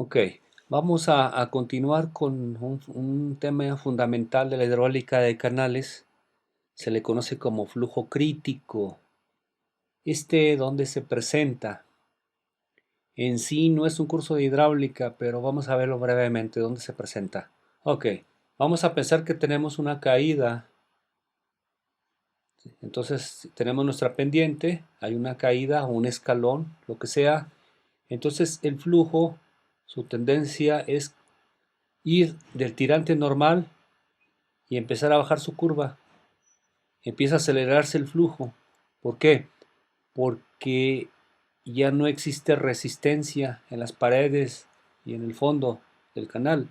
Ok, vamos a continuar con un tema fundamental de la hidráulica de canales. Se le conoce como flujo crítico. ¿Dónde se presenta? En sí no es un curso de hidráulica, pero vamos a verlo brevemente. ¿Dónde se presenta? Ok, vamos a pensar que tenemos una caída. Entonces tenemos nuestra pendiente, hay una caída o un escalón, lo que sea. Entonces el flujo, su tendencia es ir del tirante normal y empezar a bajar su curva. Empieza a acelerarse el flujo. ¿Por qué? Porque ya no existe resistencia en las paredes y en el fondo del canal.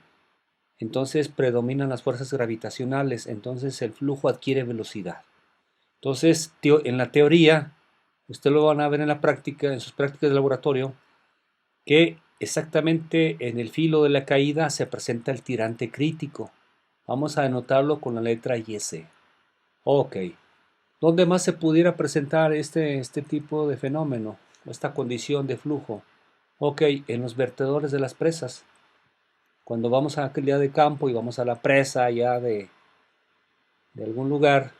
Entonces predominan las fuerzas gravitacionales, entonces el flujo adquiere velocidad. Entonces, en la teoría, usted lo van a ver en la práctica, en sus prácticas de laboratorio, que exactamente en el filo de la caída se presenta el tirante crítico. Vamos a anotarlo con la letra YS. Ok. ¿Dónde más se pudiera presentar este tipo de fenómeno, esta condición de flujo? Ok, en los vertedores de las presas. Cuando vamos a aquel día de campo y vamos a la presa ya de algún lugar,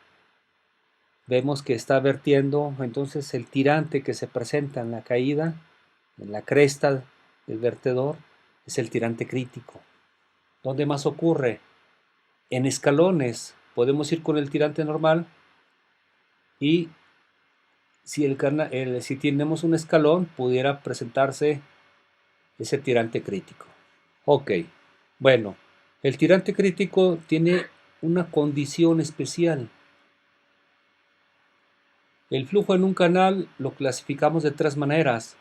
vemos que está vertiendo, entonces el tirante que se presenta en la caída, en la cresta del vertedor, es el tirante crítico. ¿Dónde más ocurre? En escalones. Podemos ir con el tirante normal y si tenemos un escalón, pudiera presentarse ese tirante crítico. Ok, bueno, el tirante crítico tiene una condición especial. El flujo en un canal lo clasificamos de tres maneras,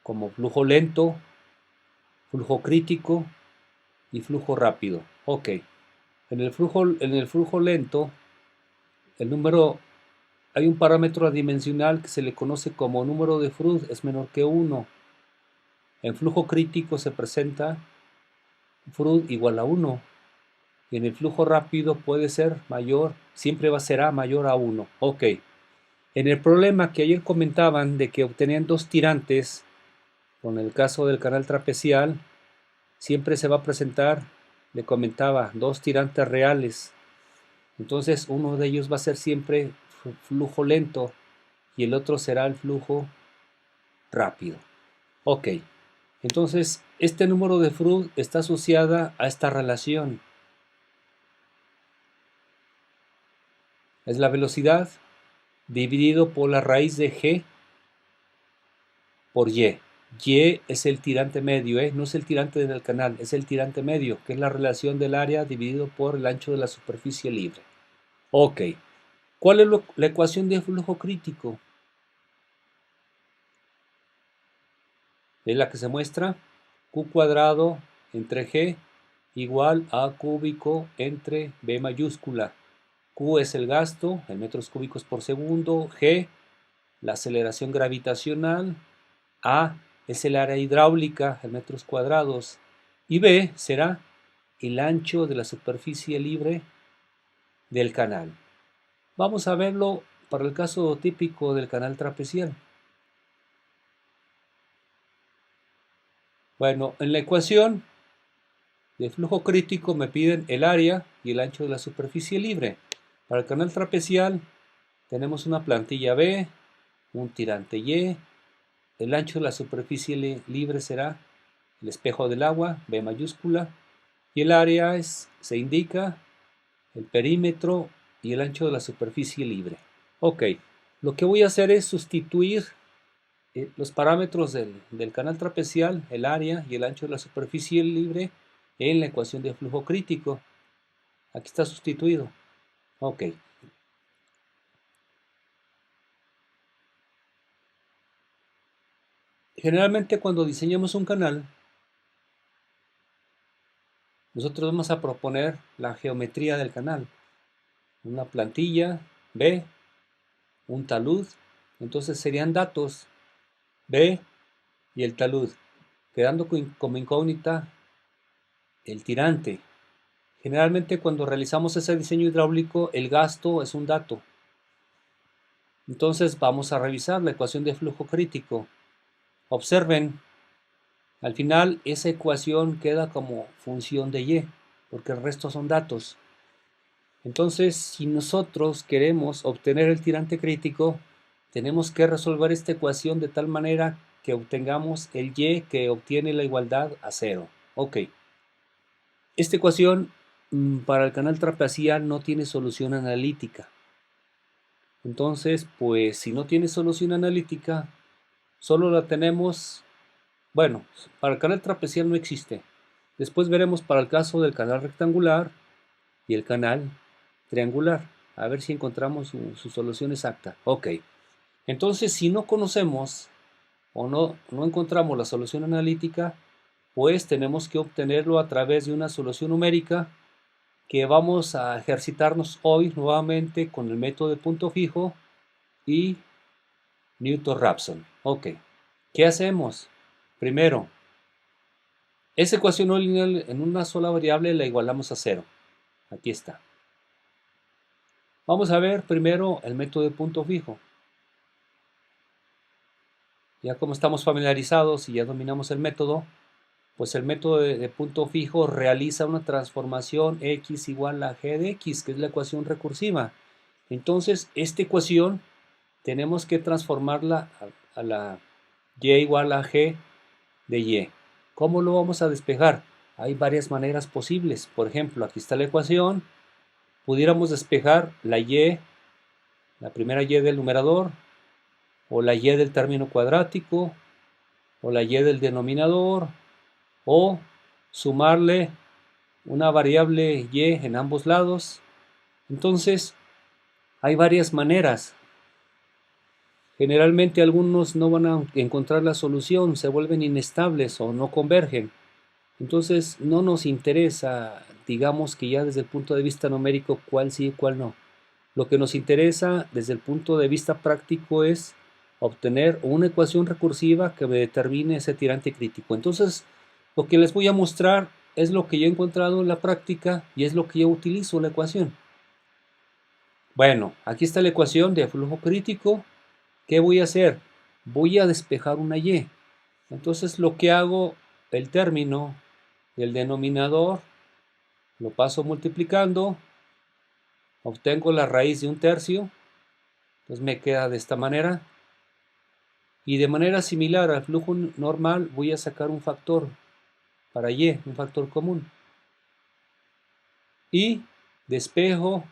como flujo lento, flujo crítico y flujo rápido. Ok, en el flujo lento, el número, hay un parámetro adimensional que se le conoce como número de Froude, es menor que 1. En flujo crítico se presenta Froude igual a 1. Y en el flujo rápido puede ser mayor, siempre será mayor a 1. Ok. En el problema que ayer comentaban de que obtenían dos tirantes, con el caso del canal trapezial, siempre se va a presentar, le comentaba, dos tirantes reales. Entonces uno de ellos va a ser siempre flujo lento y el otro será el flujo rápido. Ok. Entonces, este número de Froude está asociada a esta relación. Es la velocidad dividido por la raíz de G por Y. Y es el tirante medio, no es el tirante del canal, es el tirante medio, que es la relación del área dividido por el ancho de la superficie libre. Ok. ¿Cuál es la ecuación de flujo crítico? Es la que se muestra Q cuadrado entre G igual a cúbico entre B mayúscula. Q es el gasto en metros cúbicos por segundo, G la aceleración gravitacional, A es el área hidráulica en metros cuadrados y B será el ancho de la superficie libre del canal. Vamos a verlo para el caso típico del canal trapezial. Bueno, en la ecuación de flujo crítico me piden el área y el ancho de la superficie libre. Para el canal trapezial tenemos una plantilla B, un tirante Y, el ancho de la superficie libre será el espejo del agua, B mayúscula, y el área se indica el perímetro y el ancho de la superficie libre. Ok, lo que voy a hacer es sustituir los parámetros del canal trapezial, el área y el ancho de la superficie libre en la ecuación de flujo crítico. Aquí está sustituido. Ok. Generalmente cuando diseñamos un canal, nosotros vamos a proponer la geometría del canal. Una plantilla B, un talud. Entonces serían datos B y el talud, quedando como incógnita el tirante. Generalmente cuando realizamos ese diseño hidráulico, el gasto es un dato. Entonces vamos a revisar la ecuación de flujo crítico. Observen Al final esa ecuación queda como función de y, porque el resto son datos. Entonces, si nosotros queremos obtener el tirante crítico, tenemos que resolver esta ecuación de tal manera que obtengamos el y que obtiene la igualdad a 0. Ok. Esta ecuación para el canal trapezial no tiene solución analítica. Entonces, pues si no tiene solución analítica, solo la tenemos, bueno, para el canal trapezial no existe. Después veremos para el caso del canal rectangular y el canal triangular. A ver si encontramos su solución exacta. Ok. Entonces, si no conocemos o no encontramos la solución analítica, pues tenemos que obtenerlo a través de una solución numérica que vamos a ejercitarnos hoy nuevamente con el método de punto fijo y Newton-Raphson. Ok. ¿Qué hacemos? Primero, esa ecuación no lineal en una sola variable la igualamos a 0. Aquí está. Vamos a ver primero el método de punto fijo. Ya como estamos familiarizados y ya dominamos el método, pues el método de punto fijo realiza una transformación x igual a g de x, que es la ecuación recursiva. Entonces, esta ecuación tenemos que transformarla a la y igual a g de y. ¿Cómo lo vamos a despejar? Hay varias maneras posibles. Por ejemplo, aquí está la ecuación. Pudiéramos despejar la y, la primera y del numerador, o la y del término cuadrático, o la y del denominador, o sumarle una variable y en ambos lados. Entonces, hay varias maneras. Generalmente algunos no van a encontrar la solución, se vuelven inestables o no convergen. Entonces, no nos interesa, digamos que ya desde el punto de vista numérico, cuál sí y cuál no. Lo que nos interesa desde el punto de vista práctico es obtener una ecuación recursiva que me determine ese tirante crítico. Entonces, lo que les voy a mostrar es lo que yo he encontrado en la práctica y es lo que yo utilizo la ecuación. Bueno, aquí está la ecuación de flujo crítico. ¿Qué voy a hacer? Voy a despejar una y. Entonces, lo que hago, el término del denominador lo paso multiplicando, obtengo la raíz de 1/3, entonces me queda de esta manera. Y de manera similar al flujo normal voy a sacar un factor para y, un factor común. Y despejo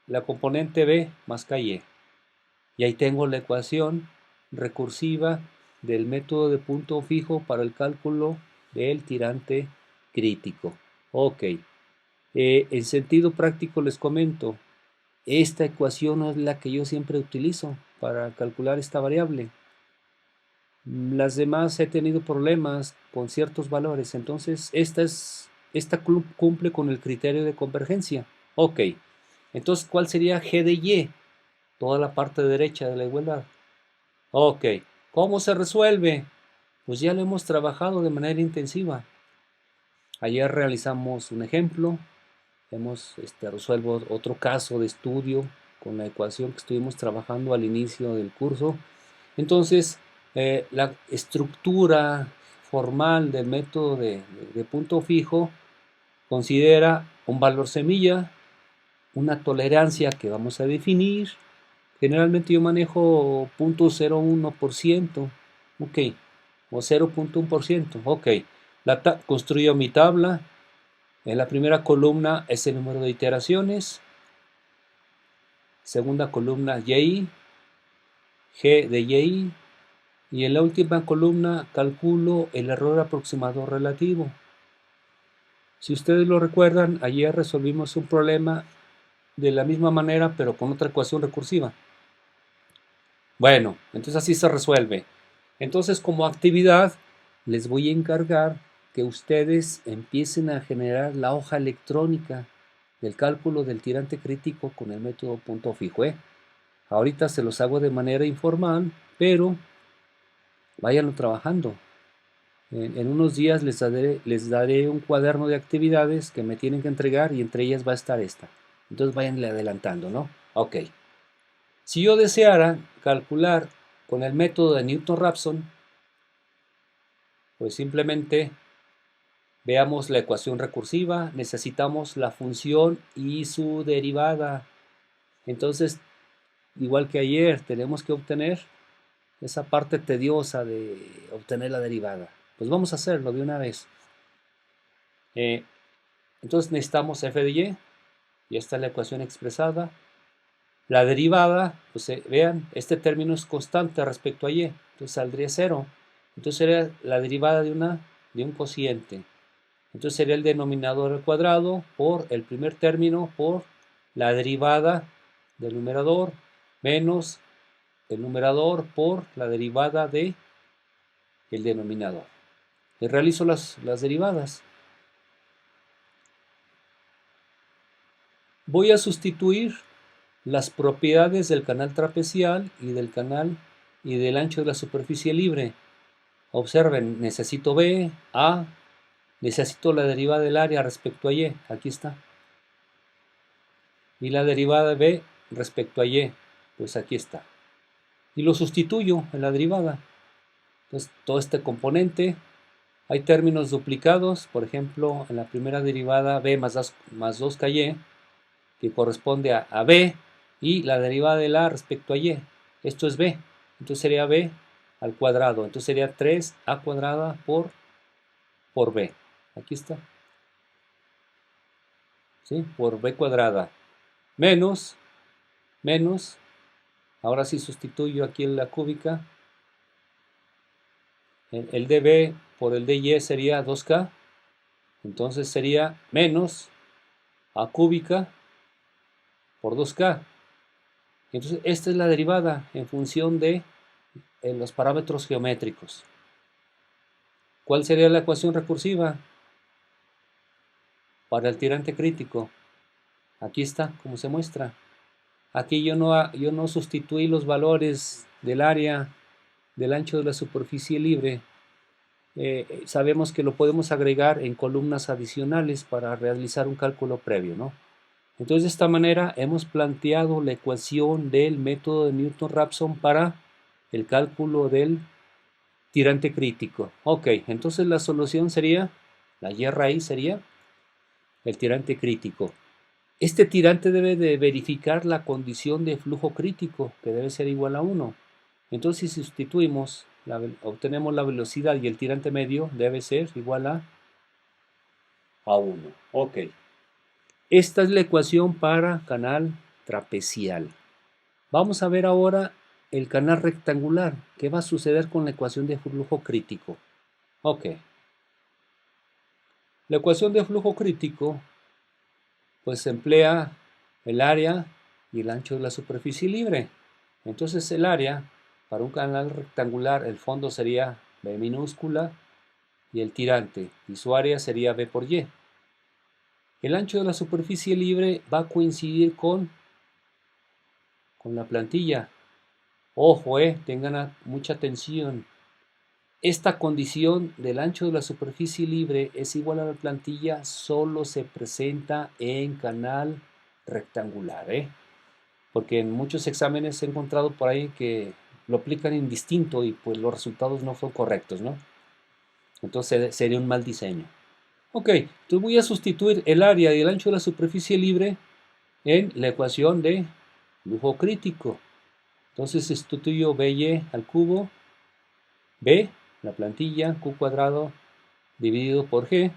la componente b más ky. Y ahí tengo la ecuación recursiva del método de punto fijo para el cálculo del tirante crítico. Ok. En sentido práctico les comento, esta ecuación es la que yo siempre utilizo para calcular esta variable. Las demás he tenido problemas con ciertos valores, entonces esta cumple con el criterio de convergencia. Ok, entonces ¿cuál sería g de y? Toda la parte derecha de la igualdad. Ok, ¿cómo se resuelve? Pues ya lo hemos trabajado de manera intensiva. Ayer realizamos un ejemplo, hemos resuelto otro caso de estudio con la ecuación que estuvimos trabajando al inicio del curso. Entonces, la estructura formal del método de punto fijo considera un valor semilla, una tolerancia que vamos a definir. Generalmente yo manejo 0.01%, ok, o 0.1%, ok. Construyo mi tabla. En la primera columna es el número de iteraciones. Segunda columna y, g de y. Y en la última columna calculo el error aproximado relativo. Si ustedes lo recuerdan, ayer resolvimos un problema de la misma manera, pero con otra ecuación recursiva. Bueno, entonces así se resuelve. Entonces, como actividad, les voy a encargar que ustedes empiecen a generar la hoja electrónica del cálculo del tirante crítico con el método punto fijo. Ahorita se los hago de manera informal, pero váyanlo trabajando. En unos días les daré un cuaderno de actividades que me tienen que entregar y entre ellas va a estar esta. Entonces váyanle adelantando, ¿no? Ok. Si yo deseara calcular con el método de Newton-Raphson, pues simplemente veamos la ecuación recursiva, necesitamos la función y su derivada. Entonces, igual que ayer, tenemos que obtener esa parte tediosa de obtener la derivada. Pues vamos a hacerlo de una vez. Entonces necesitamos f de y, y esta es la ecuación expresada. La derivada, pues vean, este término es constante respecto a y, entonces saldría 0. Entonces sería la derivada de un cociente. Entonces sería el denominador al cuadrado por el primer término por la derivada del numerador menos el numerador por la derivada de el denominador. Y realizo las derivadas. Voy a sustituir las propiedades del canal trapecial y del canal y del ancho de la superficie libre. Observen, necesito B, A, necesito la derivada del área respecto a Y, aquí está. Y la derivada de B respecto a Y, pues aquí está. Y lo sustituyo en la derivada. Entonces, todo este componente, hay términos duplicados, por ejemplo, en la primera derivada B más 2KY, que corresponde a B, y la derivada del A respecto a Y. Esto es B, entonces sería B al cuadrado, entonces sería 3A cuadrada por B. Aquí está. ¿Sí? Por B cuadrada. Menos, ahora sí sustituyo aquí en la cúbica. El dB por el dy sería 2K. Entonces sería menos A cúbica por 2K. Entonces esta es la derivada en función de los parámetros geométricos. ¿Cuál sería la ecuación recursiva para el tirante crítico? Aquí está, como se muestra. Aquí yo no sustituí los valores del área, del ancho de la superficie libre. Sabemos que lo podemos agregar en columnas adicionales para realizar un cálculo previo, ¿no? Entonces, de esta manera hemos planteado la ecuación del método de Newton-Raphson para el cálculo del tirante crítico. Ok, entonces la solución sería, la y raíz sería el tirante crítico. Este tirante debe de verificar la condición de flujo crítico, que debe ser igual a 1. Entonces, si sustituimos, obtenemos la velocidad y el tirante medio debe ser igual a 1. Ok. Esta es la ecuación para canal trapecial. Vamos a ver ahora el canal rectangular. ¿Qué va a suceder con la ecuación de flujo crítico? Ok. La ecuación de flujo crítico pues emplea el área y el ancho de la superficie libre. Entonces el área para un canal rectangular, el fondo sería B minúscula y el tirante, y su área sería B por Y. El ancho de la superficie libre va a coincidir con la plantilla. Ojo, tengan mucha atención. Esta condición del ancho de la superficie libre es igual a la plantilla, solo se presenta en canal rectangular, porque en muchos exámenes he encontrado por ahí que lo aplican indistinto y pues los resultados no son correctos, ¿no? Entonces sería un mal diseño. Ok, entonces voy a sustituir el área y el ancho de la superficie libre en la ecuación de flujo crítico. Entonces sustituyo BY al cubo, B, la plantilla, Q cuadrado dividido por G.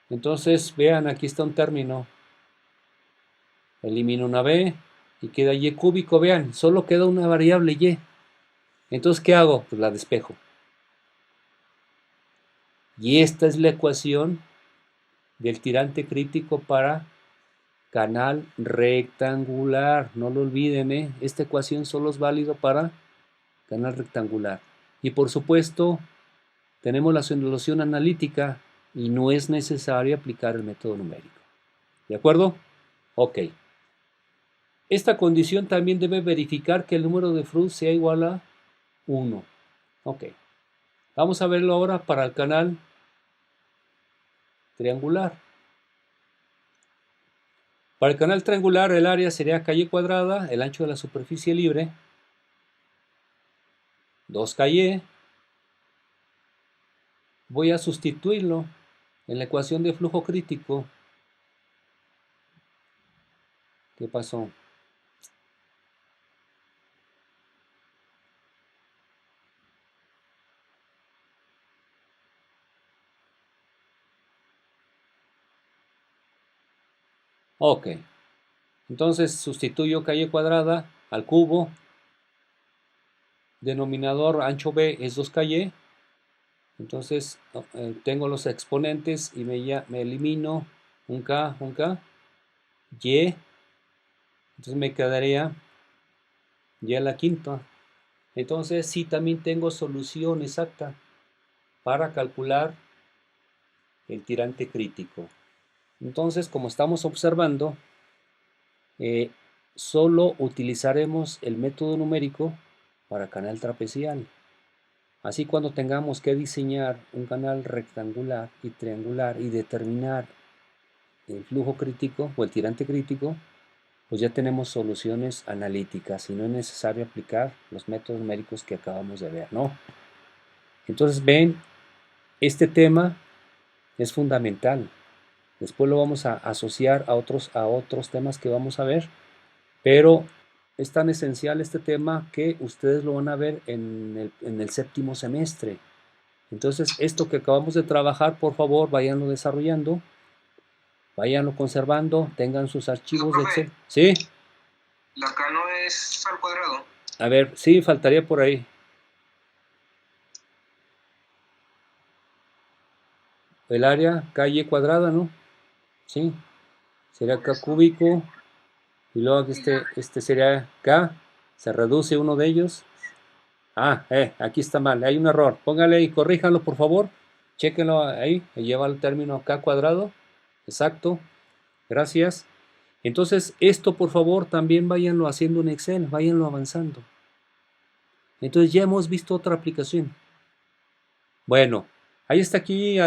Entonces vean, aquí está un término. Elimino una B y queda Y cúbico. Vean, solo queda una variable Y. Entonces, ¿qué hago? Pues la despejo. Y esta es la ecuación del tirante crítico para canal rectangular. No lo olviden, esta ecuación solo es válido para canal rectangular. Y por supuesto, tenemos la solución analítica y no es necesario aplicar el método numérico. ¿De acuerdo? Ok. Esta condición también debe verificar que el número de Froude sea igual a 1. Ok. Vamos a verlo ahora para el canal triangular. Para el canal triangular el área sería calle cuadrada, el ancho de la superficie libre, 2 calle. Voy a sustituirlo en la ecuación de flujo crítico. ¿Qué pasó? Ok. Entonces sustituyo calle cuadrada al cubo. Denominador ancho B es 2 calle. Entonces tengo los exponentes y me elimino un K, Y. Entonces me quedaría Y a la quinta. Entonces sí también tengo solución exacta para calcular el tirante crítico. Entonces, como estamos observando, eh, solo utilizaremos el método numérico para canal trapecial. Así cuando tengamos que diseñar un canal rectangular y triangular y determinar el flujo crítico o el tirante crítico, pues ya tenemos soluciones analíticas y no es necesario aplicar los métodos numéricos que acabamos de ver, ¿no? Entonces ven, este tema es fundamental. Después lo vamos a asociar a otros temas que vamos a ver, pero es tan esencial este tema que ustedes lo van a ver en el séptimo semestre. Entonces, esto que acabamos de trabajar, por favor, váyanlo desarrollando, váyanlo conservando, tengan sus archivos de Excel. ¿Sí? La K no es al cuadrado. A ver, sí, faltaría por ahí. El área, calle cuadrada, ¿no? Sí. Sería K cúbico. Y luego aquí este sería K. Se reduce uno de ellos. Ah, aquí está mal. Hay un error. Póngale y corríjanlo, por favor. Chéquenlo ahí. Lleva el término K cuadrado. Exacto. Gracias. Entonces, esto por favor también váyanlo haciendo en Excel, váyanlo avanzando. Entonces ya hemos visto otra aplicación. Bueno, ahí está aquí